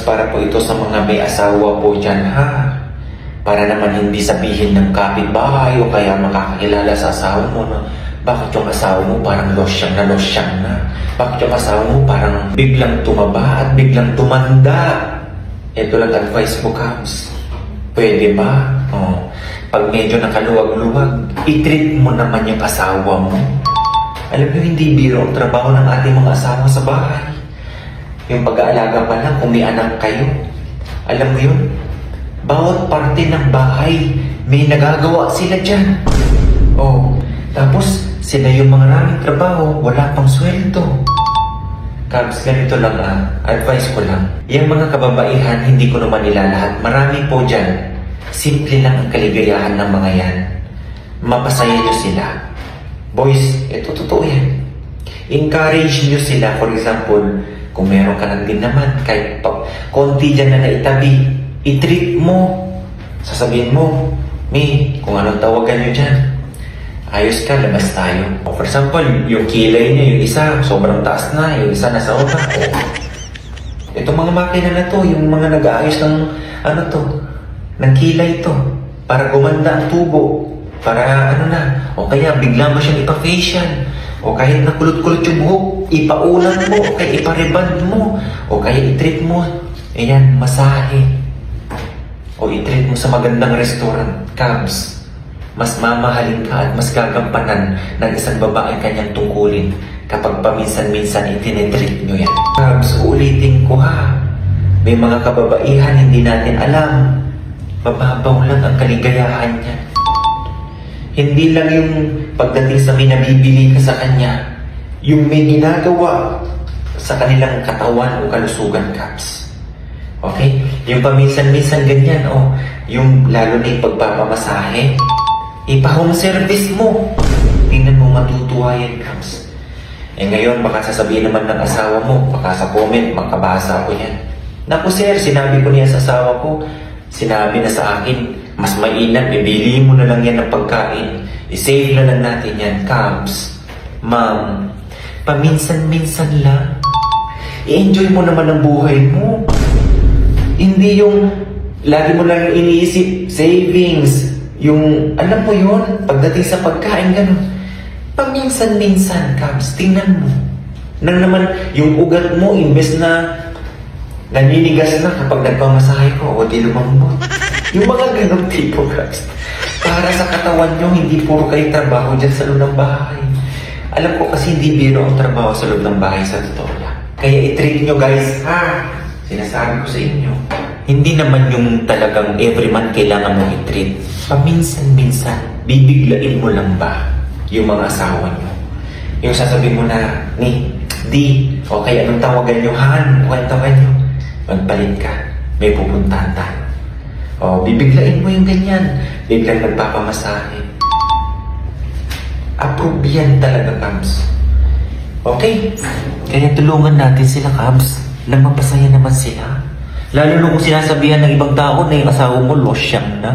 Para po ito sa mga may asawa po dyan, ha? Para naman hindi sabihin ng kapitbahay o kaya makakakilala sa asawa mo na bakit yung asawa mo parang losyang na. Bakit yung asawa mo parang biglang tumaba at biglang tumanda. Ito lang advice ko, Cubs. Pwede ba? Pag medyo nakaluwag-luwag, i-treat mo naman yung asawa mo. Alam mo, hindi biro ang trabaho ng ating mga asawa sa bahay. Yung pag-aalaga pa lang kung may anak kayo. Alam mo yun? Bawat parte ng bahay, may nagagawa sila dyan. Tapos sila yung mga maraming trabaho, wala pang sweldo. Cubs, ganito lang advice ko lang. Yung mga kababaihan, hindi ko naman nila lahat. Marami po dyan. Simple lang ang kaligayahan ng mga yan. Mapasaya nyo sila. Boys, ito totoo yan. Encourage nyo sila. For example, kung meron ka lang din naman, kahit konti dyan na naitabi, i-treat mo. Sasabihin mo, May, kung anong tawagan nyo dyan, ayos ka, labas tayo. For example, yung kilay niya, yung isa, sobrang taas na, yung isa nasa baba. Itong mga makina na to, yung mga nag-aayos ng, ng kilay to, para gumanda ang tubo, para o kaya bigla mo siyang ipa-facial, o kahit nakulot-kulot yung buhok, ipaulan mo, o kaya ipariband mo, o kaya i-treat mo, masahe. O i-treat mo sa magandang restaurant, Cubs. Mas mamahalin ka at mas gagampanan ng isang babae kanyang tungkulin kapag paminsan-minsan itinitreat nyo yan. Cubs, uulitin ko ha. May mga kababaihan hindi natin alam. Mababaw lang ang kaligayahan niya. Hindi lang yung pagdating sa may nabibili ka sa kanya, yung may ginagawa sa kanilang katawan o kalusugan, Cubs. Okay? Yung paminsan-minsan ganyan, yung lalo na yung pagpapamasahe, ipa-home service mo. Tingnan mo, matutuwa yan, Cubs. Ngayon, baka sasabihin naman ng asawa mo, baka sa comment, makabasa ko yan. Naku sir, sinabi ko niya sa asawa ko, sinabi na sa akin, mas mainam, ibili mo na lang yan ng pagkain. I-save na lang natin yan, Cubs. Ma'am, paminsan-minsan lang. I-enjoy mo naman ang buhay mo. Hindi yung lagi mo lang iniisip, savings, yung, alam mo yun, pagdating sa pagkain, ganun. Paminsan-minsan, Cubs, tingnan mo. Nang naman, yung ugat mo, imbes na naninigas na kapag nagpamasahe ko, o di lumambot. Yung mga ganong tipo, Cubs. Para sa katawan nyo, hindi puro kayo trabaho dyan sa loob ng bahay. Alam ko kasi hindi biro ang trabaho sa loob ng bahay sa totoo lang. Kaya i-treat nyo, guys, ha? Sinasabi ko sa inyo. Hindi naman yung talagang every month kailangan mo i-treat. Paminsan-minsan, bibiglain mo lang ba yung mga asawa nyo? Yung sasabihin mo na, Di, o kaya anong tawagan nyo, Han? O anong tawagan nyo? Magpalit ka, may pupuntahan tayo. Bibiglain mo yung ganyan. Biglang nagpapamasahe. Approve yan talaga, Cubs. Okay? Kaya tulungan natin sila, Cubs, na mapasaya naman sila. Lalo nung sinasabihan ng ibang tao na yung asawa mo losyang na.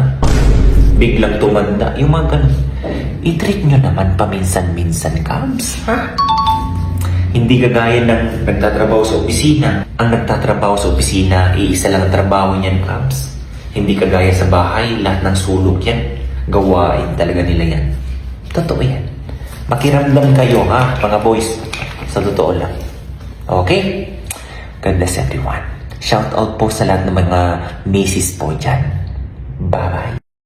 Biglang tumanda. Yung mga ganun. I-treat nyo naman paminsan-minsan, Cubs. Ha? Hindi kagaya ng nagtatrabaho sa opisina. Ang nagtatrabaho sa opisina, iisa lang ang trabaho niyan, Cubs. Hindi kagaya sa bahay, lahat ng sulok yan. Gawain talaga nila yan. Totoo yan. Makiramdam kayo, ha, mga boys. Sa totoo lang. Okay? God bless everyone. Shout out po sa lahat ng mga misis po dyan. Bye-bye.